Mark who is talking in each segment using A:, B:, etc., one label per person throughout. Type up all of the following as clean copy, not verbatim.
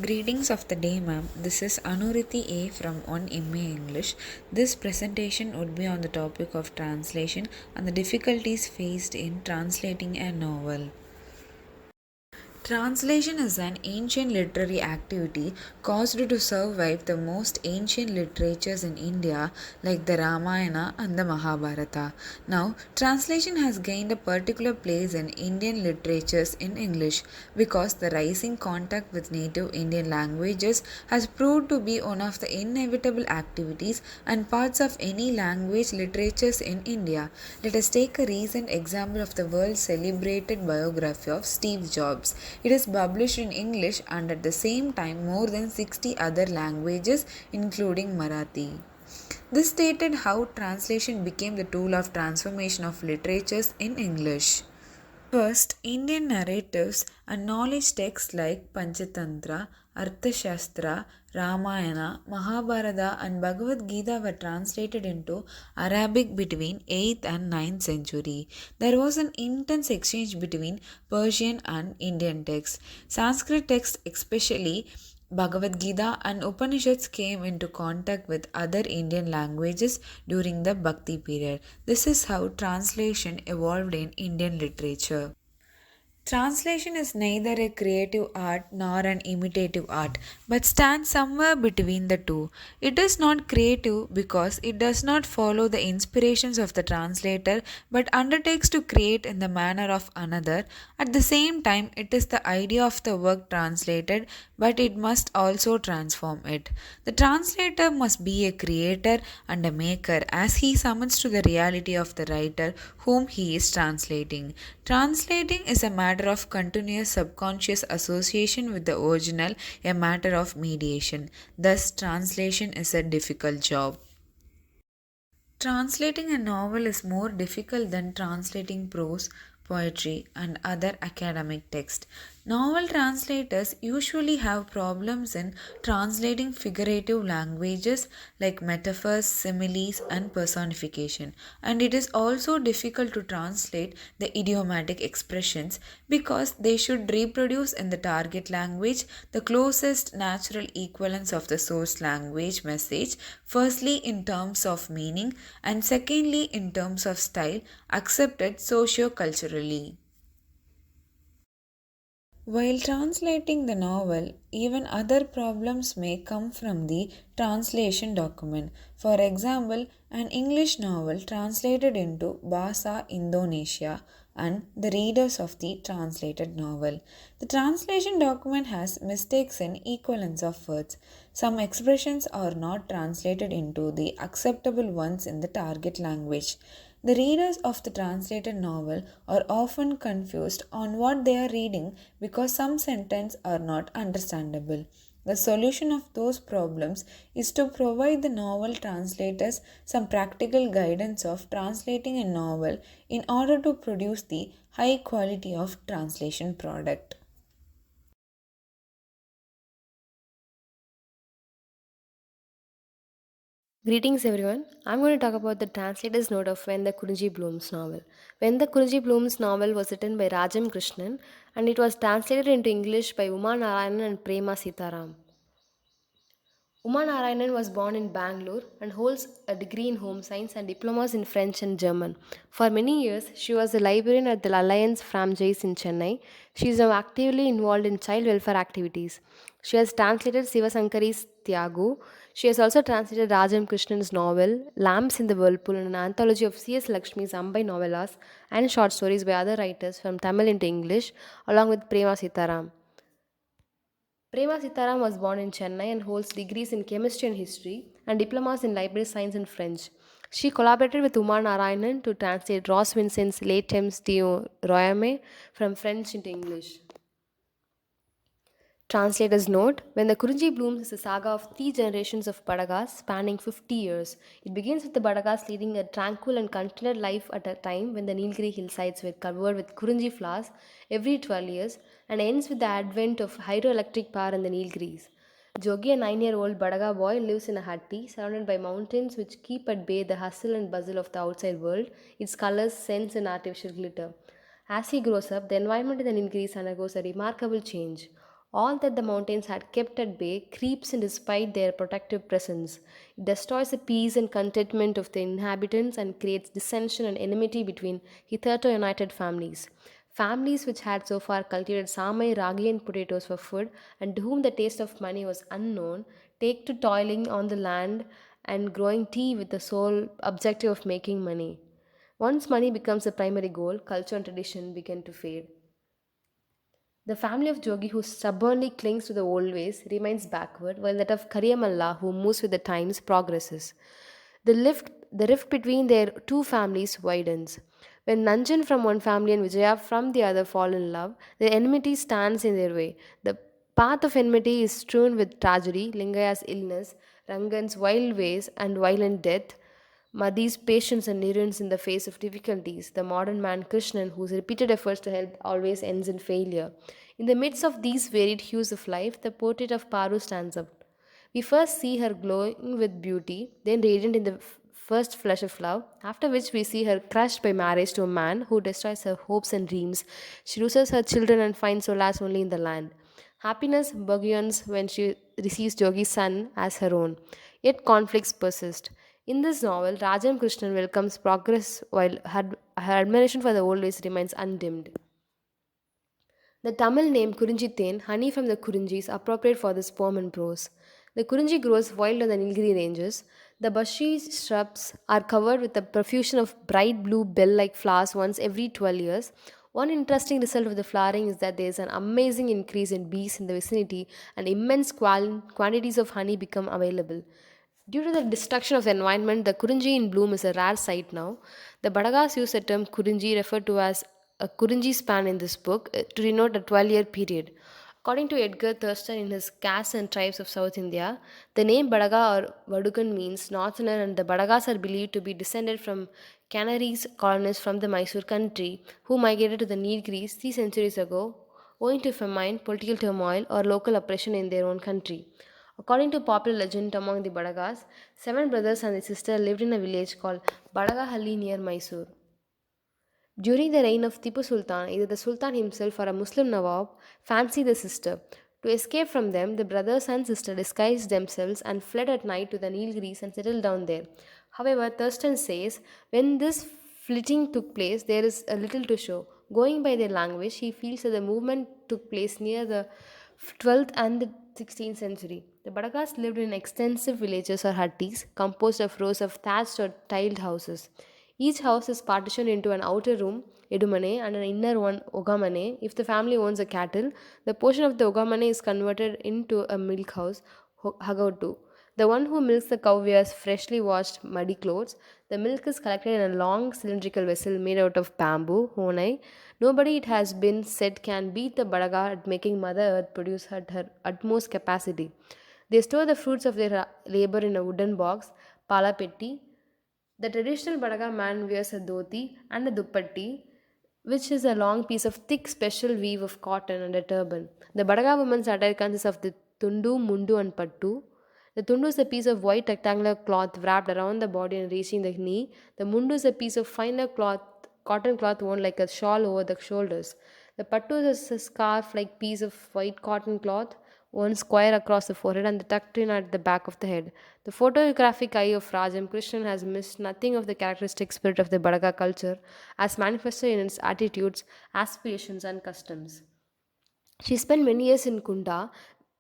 A: Greetings of the day, ma'am. This is Anuriti A from 1MA English. This presentation would be on the topic of translation and the difficulties faced in translating a novel. Translation is an ancient literary activity caused to survive the most ancient literatures in India, like the Ramayana and the Mahabharata. Now, translation has gained a particular place in Indian literatures in English because the rising contact with native Indian languages has proved to be one of the inevitable activities and parts of any language literatures in India. Let us take a recent example of the world celebrated biography of Steve Jobs. It is published in English and at the same time more than 60 other languages, including Marathi. This stated how translation became the tool of transformation of literatures in English. First, Indian narratives and knowledge texts like Panchatantra, Arthashastra, Ramayana, Mahabharata, and Bhagavad Gita were translated into Arabic between 8th and 9th century. There was an intense exchange between Persian and Indian texts. Sanskrit texts, especially Bhagavad Gita and Upanishads, came into contact with other Indian languages during the Bhakti period. This is how translation evolved in Indian literature. Translation is neither a creative art nor an imitative art, but stands somewhere between the two. It is not creative because it does not follow the inspirations of the translator but undertakes to create in the manner of another. At the same time, it is the idea of the work translated, but it must also transform it. The translator must be a creator and a maker as he summons to the reality of the writer whom he is translating. Translating is a matter of continuous subconscious association with the original, a matter of mediation. Thus, translation is a difficult job. Translating a novel is more difficult than translating prose, poetry, and other academic text. Novel translators usually have problems in translating figurative languages like metaphors, similes, and personification. And it is also difficult to translate the idiomatic expressions because they should reproduce in the target language the closest natural equivalence of the source language message, firstly in terms of meaning and secondly in terms of style accepted socio-culturally. While translating the novel, even other problems may come from the translation document. For example, an English novel translated into Bahasa Indonesia and the readers of the translated novel. The translation document has mistakes in equivalence of words. Some expressions are not translated into the acceptable ones in the target language. The readers of the translated novel are often confused on what they are reading because some sentences are not understandable. The solution of those problems is to provide the novel translators some practical guidance of translating a novel in order to produce the high quality of translation product.
B: Greetings everyone. I'm going to talk about the translator's note of When the Kurunji Blooms novel. When the Kurunji Blooms novel was written by Rajam Krishnan and it was translated into English by Uma Narayanan and Prema Sitaram. Uma Narayanan was born in Bangalore and holds a degree in home science and diplomas in French and German. For many years, she was a librarian at the Alliance Franchise in Chennai. She is now actively involved in child welfare activities. She has translated Sivasankari's Tyagu. She has also translated Rajam Krishnan's novel Lamps in the Whirlpool and an anthology of C.S. Lakshmi's Ambai novellas and short stories by other writers from Tamil into English, along with Prema Sitaram. Prema Sitaram was born in Chennai and holds degrees in chemistry and history and diplomas in library science and French. She collaborated with Uma Narayanan to translate Ross Vincent's Les Temps du Royaume from French into English. Translator's note: When the Kurunji Blooms is a saga of three generations of Badagas spanning 50 years. It begins with the Badagas leading a tranquil and contented life at a time when the Nilgiri hillsides were covered with Kurunji flowers every 12 years and ends with the advent of hydroelectric power in the Nilgiris. Jogi, a 9-year-old Badaga boy, lives in a hatti surrounded by mountains which keep at bay the hustle and bustle of the outside world, its colors, scents, and artificial glitter. As he grows up, the environment in the Nilgiris undergoes a remarkable change. All that the mountains had kept at bay creeps in despite their protective presence. It destroys the peace and contentment of the inhabitants and creates dissension and enmity between hitherto united families. Families which had so far cultivated samai, ragi, and potatoes for food, and to whom the taste of money was unknown, take to toiling on the land and growing tea with the sole objective of making money. Once money becomes the primary goal, culture and tradition begin to fade. The family of Jogi, who stubbornly clings to the old ways, remains backward, while that of Karyamalla, who moves with the times, progresses. The rift between their two families widens. When Nanjan from one family and Vijaya from the other fall in love, the enmity stands in their way. The path of enmity is strewn with tragedy, Lingaya's illness, Rangan's wild ways and violent death, Madhi's patience and endurance in the face of difficulties, the modern man Krishnan, whose repeated efforts to help always ends in failure. In the midst of these varied hues of life, the portrait of Paru stands out. We first see her glowing with beauty, then radiant in the first flush of love, after which we see her crushed by marriage to a man who destroys her hopes and dreams. She loses her children and finds solace only in the land. Happiness burgeons when she receives Jogi's son as her own. Yet conflicts persist. In this novel, Rajam Krishnan welcomes progress while her admiration for the old ways remains undimmed. The Tamil name Kurincithen, honey from the Kurinji, is appropriate for this poem and prose. The Kurinji grows wild on the Nilgiri ranges. The bushy shrubs are covered with a profusion of bright blue bell like flowers once every 12 years. One interesting result of the flowering is that there is an amazing increase in bees in the vicinity and immense quantities of honey become available. Due to the destruction of the environment, the Kurinji in bloom is a rare sight now. The Badagas use the term Kurinji referred to as a Kurinji span in this book to denote a 12-year period. According to Edgar Thurston in his Castes and Tribes of South India, the name Badaga or Vadugan means northerner, and the Badagas are believed to be descended from Canaries colonists from the Mysore country who migrated to the Nilgiris 3 centuries ago owing to famine, political turmoil, or local oppression in their own country. According to popular legend among the Badagas, 7 brothers and a sister lived in a village called Badagahalli near Mysore. During the reign of Tipu Sultan, either the Sultan himself or a Muslim Nawab fancied the sister. To escape from them, the brothers and sister disguised themselves and fled at night to the Nilgiris and settled down there. However, Thurston says when this flitting took place, there is a little to show. Going by their language, he feels that the movement took place near the 12th and the 16th century. The Badagas lived in extensive villages or hutties composed of rows of thatched or tiled houses. Each house is partitioned into an outer room, Edumane, and an inner one, Ogamane. If the family owns a cattle, the portion of the Ogamane is converted into a milk house, Hagautu. The one who milks the cow wears freshly washed muddy clothes. The milk is collected in a long cylindrical vessel made out of bamboo, honai. Nobody, it has been said, can beat the Badaga at making Mother Earth produce at her utmost capacity. They store the fruits of their labor in a wooden box, palapetti. The traditional Badaga man wears a dhoti and a duppatti, which is a long piece of thick special weave of cotton and a turban. The Badaga woman's attire consists of the tundu, mundu, and pattu. The tundu is a piece of white rectangular cloth wrapped around the body and reaching the knee. The mundu is a piece of finer cloth, cotton cloth worn like a shawl over the shoulders. The pattu is a scarf like piece of white cotton cloth worn square across the forehead and tucked in at the back of the head. The photographic eye of Rajam Krishnan has missed nothing of the characteristic spirit of the Badaga culture as manifested in its attitudes, aspirations, and customs. She spent many years in Kunda.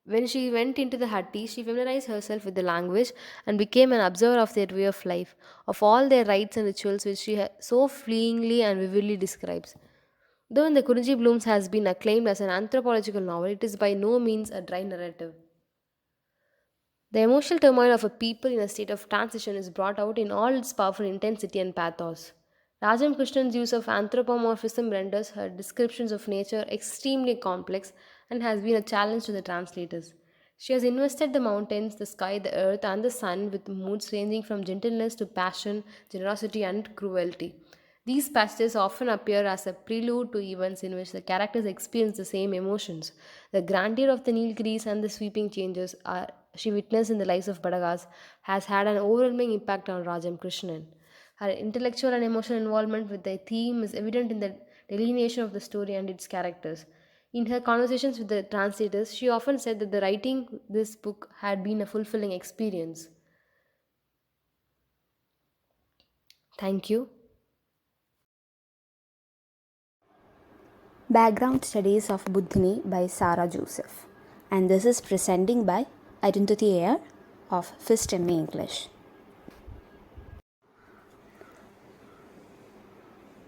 B: When she went into the Hatti, she familiarized herself with the language and became an observer of their way of life, of all their rites and rituals which she so fleetingly and vividly describes. Though in the Kurunji Blooms has been acclaimed as an anthropological novel, it is by no means a dry narrative. The emotional turmoil of a people in a state of transition is brought out in all its powerful intensity and pathos. Rajam Krishnan's use of anthropomorphism renders her descriptions of nature extremely complex and has been a challenge to the translators. She has invested the mountains, the sky, the earth, and the sun with moods ranging from gentleness to passion, generosity, and cruelty. These passages often appear as a prelude to events in which the characters experience the same emotions. The grandeur of the Nilgiris and the sweeping changes she witnessed in the lives of Badagas has had an overwhelming impact on Rajam Krishnan. Her intellectual and emotional involvement with the theme is evident in the delineation of the story and its characters. In her conversations with the translators, she often said that the writing this book had been a fulfilling experience. Thank you.
C: Background Studies of Buddhini by Sarah Joseph. And this is presenting by Identity Air of Fist MA English.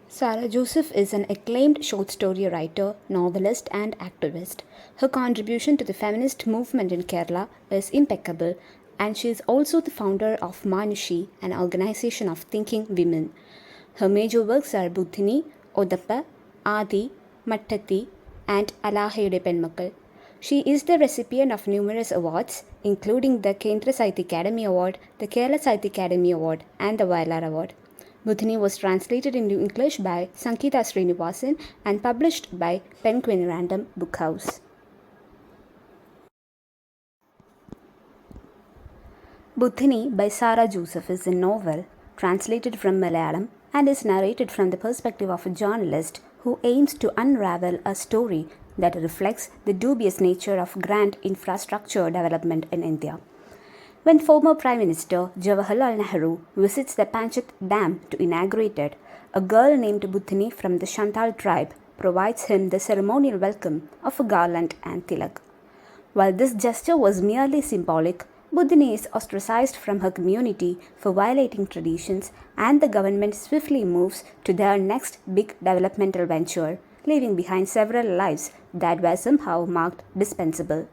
C: Sarah Joseph is an acclaimed short story writer, novelist, and activist. Her contribution to the feminist movement in Kerala is impeccable, and she is also the founder of Manushi, an organization of thinking women. Her major works are Buddhini, Odappa, Adi, Mattati, and Alahayude Penmakkal. She is the recipient of numerous awards, including the Kendra Sahitya Academy Award, the Kerala Sahitya Academy Award, and the Vailar Award. Buddhini was translated into English by Sankita Srinivasan and published by Penguin Random Book House. Buddhini by Sarah Joseph is a novel translated from Malayalam and is narrated from the perspective of a journalist who aims to unravel a story that reflects the dubious nature of grand infrastructure development in India. When former Prime Minister Jawaharlal Nehru visits the Panchit Dam to inaugurate it, a girl named Buddhini from the Shantal tribe provides him the ceremonial welcome of a garland and tilak. While this gesture was merely symbolic, Buddhini is ostracized from her community for violating traditions, and the government swiftly moves to their next big developmental venture, leaving behind several lives that were somehow marked dispensable.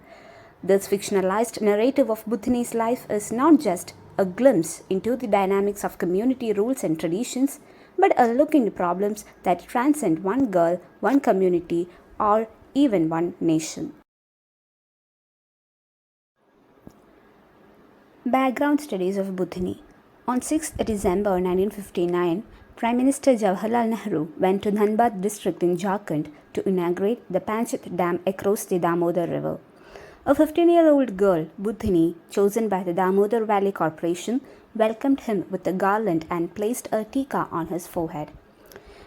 C: This fictionalized narrative of Buddhini's life is not just a glimpse into the dynamics of community rules and traditions, but a look into problems that transcend one girl, one community, or even one nation. Background Studies of Buddhini. On 6th December 1959, Prime Minister Jawaharlal Nehru went to Dhanbad district in Jharkhand to inaugurate the Panchit Dam across the Damodar River. A 15-year-old girl, Buddhini, chosen by the Damodar Valley Corporation, welcomed him with a garland and placed a tika on his forehead.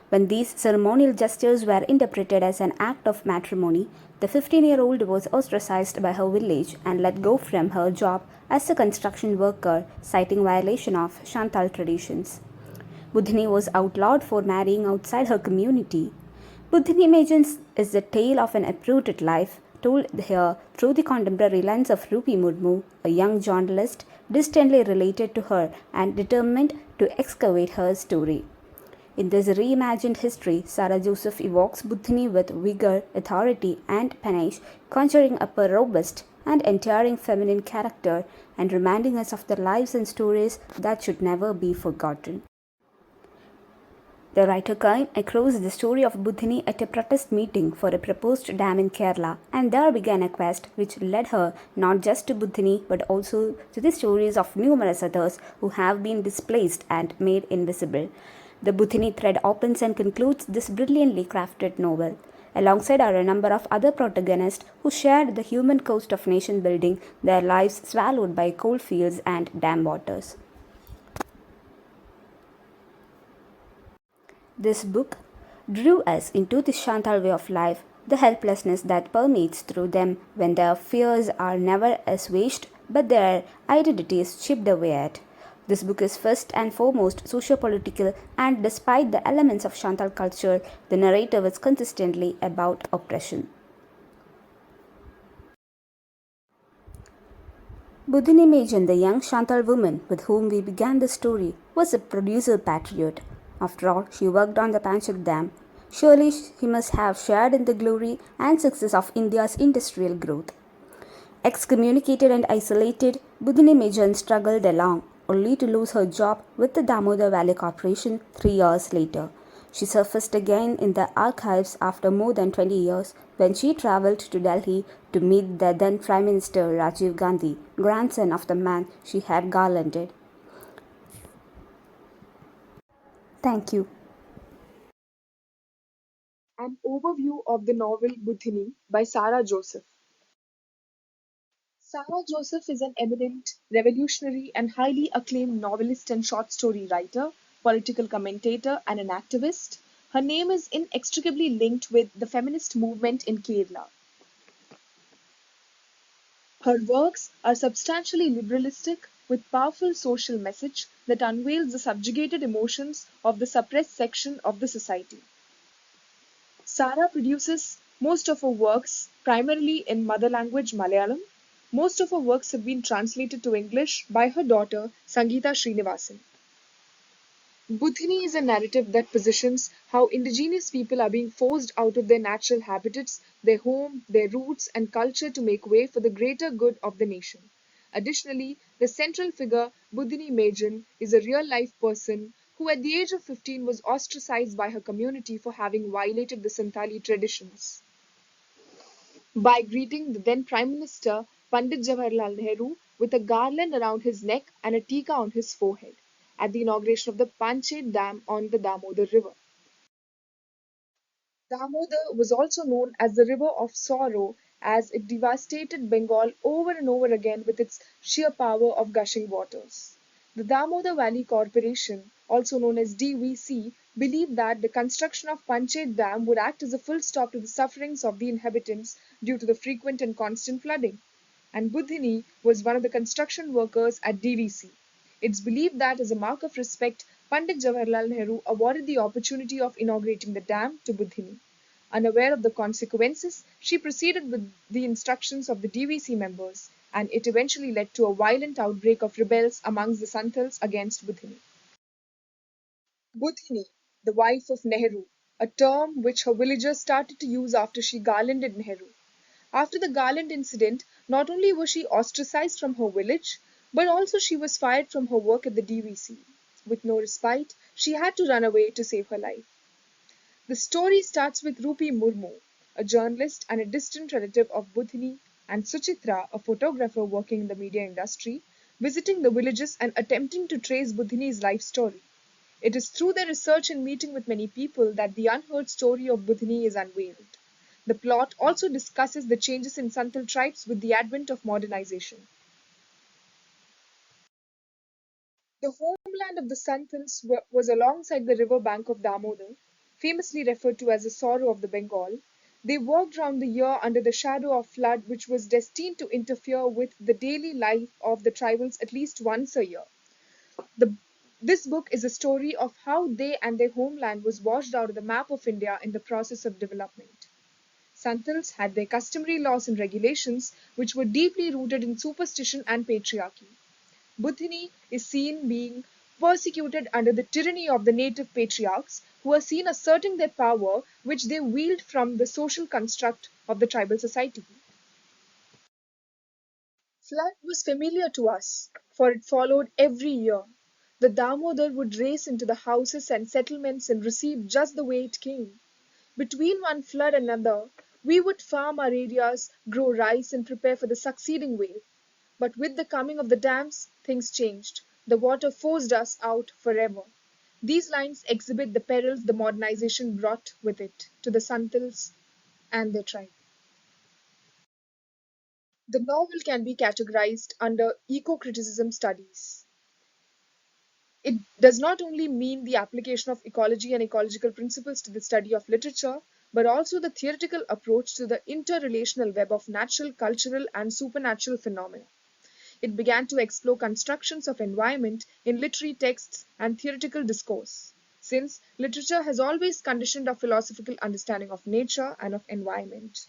C: When these ceremonial gestures were interpreted as an act of matrimony, the 15-year-old was ostracized by her village and let go from her job as a construction worker, citing violation of Shantal traditions. Buddhini was outlawed for marrying outside her community. Buddhini Imagines is the tale of an uprooted life, told here through the contemporary lens of Rupi Murmu, a young journalist distantly related to her and determined to excavate her story. In this reimagined history, Sarah Joseph evokes Buddhini with vigor, authority, and panache, conjuring up a robust and enduring feminine character and reminding us of the lives and stories that should never be forgotten. The writer came across the story of Buddhini at a protest meeting for a proposed dam in Kerala, and there began a quest which led her not just to Buddhini but also to the stories of numerous others who have been displaced and made invisible. The Buddhini thread opens and concludes this brilliantly crafted novel. Alongside are a number of other protagonists who shared the human cost of nation building, their lives swallowed by coal fields and dam waters. This book drew us into the Shantal way of life, the helplessness that permeates through them when their fears are never assuaged but their identities chipped away at. This book is first and foremost socio-political, and despite the elements of Shantal culture, the narrative is consistently about oppression. Buddhini Majan, the young Shantal woman with whom we began the story, was a producer patriot. After all, she worked on the Panchak Dam. Surely she must have shared in the glory and success of India's industrial growth. Excommunicated and isolated, Buddhini Majan struggled along, only to lose her job with the Damodar Valley Corporation 3 years later. She surfaced again in the archives after more than 20 years when she travelled to Delhi to meet the then Prime Minister Rajiv Gandhi, grandson of the man she had garlanded. Thank you.
D: An overview of the novel Buddhini by Sarah Joseph. Sarah Joseph is an eminent, revolutionary, and highly acclaimed novelist and short story writer, political commentator, and an activist. her name is inextricably linked with the feminist movement in Kerala. Her works are substantially liberalistic, with powerful social message that unveils the subjugated emotions of the suppressed section of the society. Sara produces most of her works primarily in mother language Malayalam. Most of her works have been translated to English by her daughter Sangeeta Srinivasan. Buthini is a narrative that positions how indigenous people are being forced out of their natural habitats, their home, their roots, and culture to make way for the greater good of the nation. Additionally, the central figure, Buthini Majan, is a real life person who, at the age of 15, was ostracized by her community for having violated the Santali traditions. By greeting the then Prime Minister Pandit Jawaharlal Nehru with a garland around his neck and a tika on his forehead at the inauguration of the Panchet Dam on the Damodar River. Damodar was also known as the River of Sorrow as it devastated Bengal over and over again with its sheer power of gushing waters. The Damodar Valley Corporation, also known as DVC, believed that the construction of Panchet Dam would act as a full stop to the sufferings of the inhabitants due to the frequent and constant flooding. And Budhini was one of the construction workers at DVC. It's believed that as a mark of respect, Pandit Jawaharlal Nehru awarded the opportunity of inaugurating the dam to Budhini. Unaware of the consequences, she proceeded with the instructions of the DVC members, and it eventually led to a violent outbreak of rebels amongst the Santals against Budhini. Budhini, the wife of Nehru, a term which her villagers started to use after she garlanded Nehru. After the Garland incident, not only was she ostracized from her village, but also she was fired from her work at the DVC. With no respite, she had to run away to save her life. The story starts with Rupi Murmu, a journalist and a distant relative of Budhini, and Suchitra, a photographer working in the media industry, visiting the villages and attempting to trace Budhini's life story. It is through their research and meeting with many people that the unheard story of Budhini is unveiled. The plot also discusses the changes in Santal tribes with the advent of modernization. The homeland of the Santals was alongside the river bank of Damodar, famously referred to as the sorrow of the Bengal. They worked round the year under the shadow of flood which was destined to interfere with the daily life of the tribals at least once a year. The, this book is a story of how they and their homeland was washed out of the map of India in the process of development. Santals had their customary laws and regulations which were deeply rooted in superstition and patriarchy. Budhini is seen being persecuted under the tyranny of the native patriarchs who are seen asserting their power which they wield from the social construct of the tribal society. Flood was familiar to us, for it followed every year. The Damodar would race into the houses and settlements and recede just the way it came. Between one flood and another, we would farm our areas, grow rice, and prepare for the succeeding wave. But with the coming of the dams, things changed. The water forced us out forever. These lines exhibit the perils the modernization brought with it to the Santals and their tribe. The novel can be categorized under eco-criticism studies. It does not only mean the application of ecology and ecological principles to the study of literature, but also the theoretical approach to the interrelational web of natural, cultural, and supernatural phenomena. It began to explore constructions of environment in literary texts and theoretical discourse, since literature has always conditioned our philosophical understanding of nature and of environment.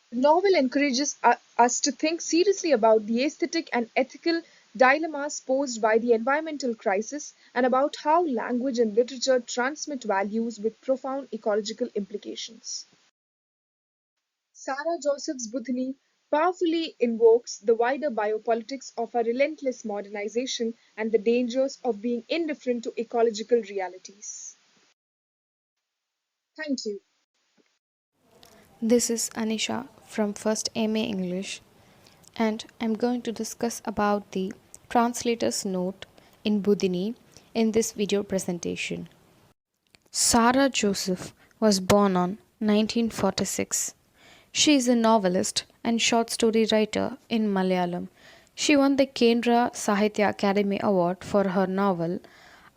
D: The novel encourages us to think seriously about the aesthetic and ethical dilemmas posed by the environmental crisis and about how language and literature transmit values with profound ecological implications. Sarah Joseph's Budhini powerfully invokes the wider biopolitics of our relentless modernization and the dangers of being indifferent to ecological realities. Thank you.
E: This is Anisha from First MA English, and I'm going to discuss about the translator's note in Budhini in this video presentation. Sarah Joseph was born on 1946. She is a novelist and short story writer in Malayalam. She won the Kendra Sahitya Academy Award for her novel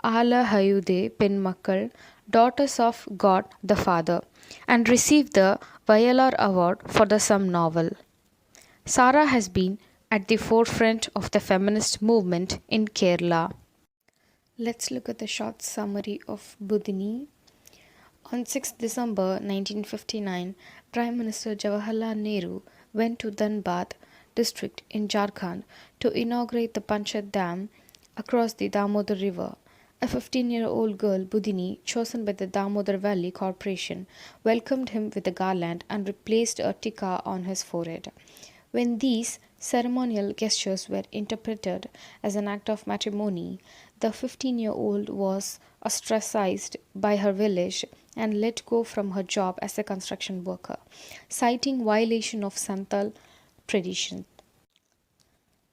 E: Alahayude Penmakkal, Daughters of God the Father, and received the Vayalar Award for the Sum novel. Sara has been at the forefront of the feminist movement in Kerala. Let's look at the short summary of Budini. On 6 December 1959, Prime Minister Jawaharlal Nehru went to Dhanbad district in Jharkhand to inaugurate the Panchat Dam across the Damodar River. A 15-year-old girl, Budini, chosen by the Damodar Valley Corporation, welcomed him with a garland and placed a tikka on his forehead. When these ceremonial gestures were interpreted as an act of matrimony, the 15-year-old was ostracized by her village and let go from her job as a construction worker, citing violation of Santal tradition.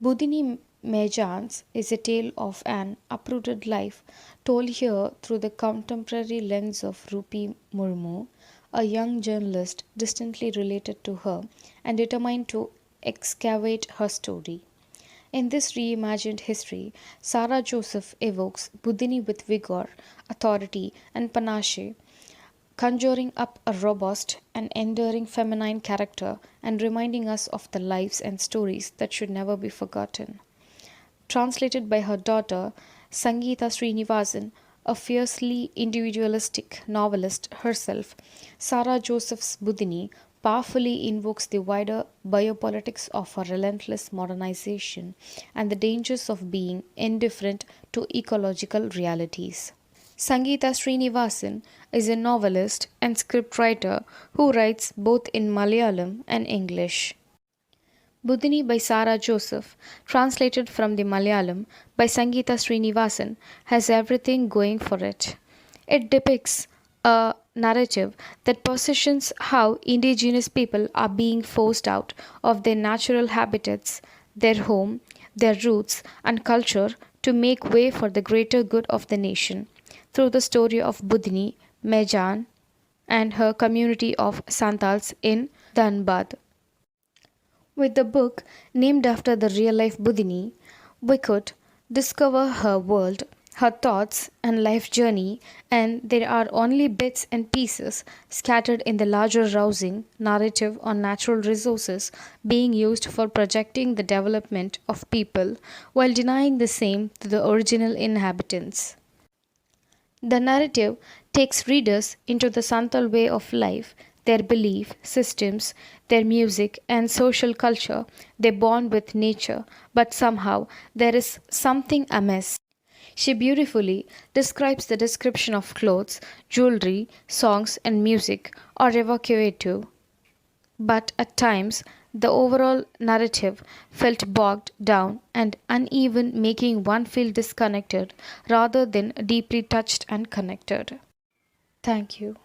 E: Budini Mejans is a tale of an uprooted life, told here through the contemporary lens of Rupi Murmu, a young journalist distantly related to her and determined to excavate her story. In this reimagined history, Sara Joseph evokes Budini with vigor, authority, and panache, conjuring up a robust and enduring feminine character and reminding us of the lives and stories that should never be forgotten. Translated by her daughter, Sangeeta Srinivasan, a fiercely individualistic novelist herself, Sara Joseph's Budini powerfully invokes the wider biopolitics of a relentless modernization and the dangers of being indifferent to ecological realities. Sangeeta Srinivasan is a novelist and scriptwriter who writes both in Malayalam and English. Budini by Sara Joseph, translated from the Malayalam by Sangeeta Srinivasan, has everything going for it. It depicts a narrative that positions how indigenous people are being forced out of their natural habitats, their home, their roots, and culture to make way for the greater good of the nation through the story of Budini Mejan and her community of Santals in Dhanbad. With the book named after the real life Budini, we could discover her world, her thoughts, and life journey, and there are only bits and pieces scattered in the larger rousing narrative on natural resources being used for projecting the development of people while denying the same to the original inhabitants. The narrative takes readers into the Santal way of life, their belief systems, their music and social culture. They bond with nature, but somehow there is something amiss. She beautifully describes the description of clothes, jewelry, songs, and music are evocative, but at times the overall narrative felt bogged down and uneven, making one feel disconnected rather than deeply touched and connected. Thank you.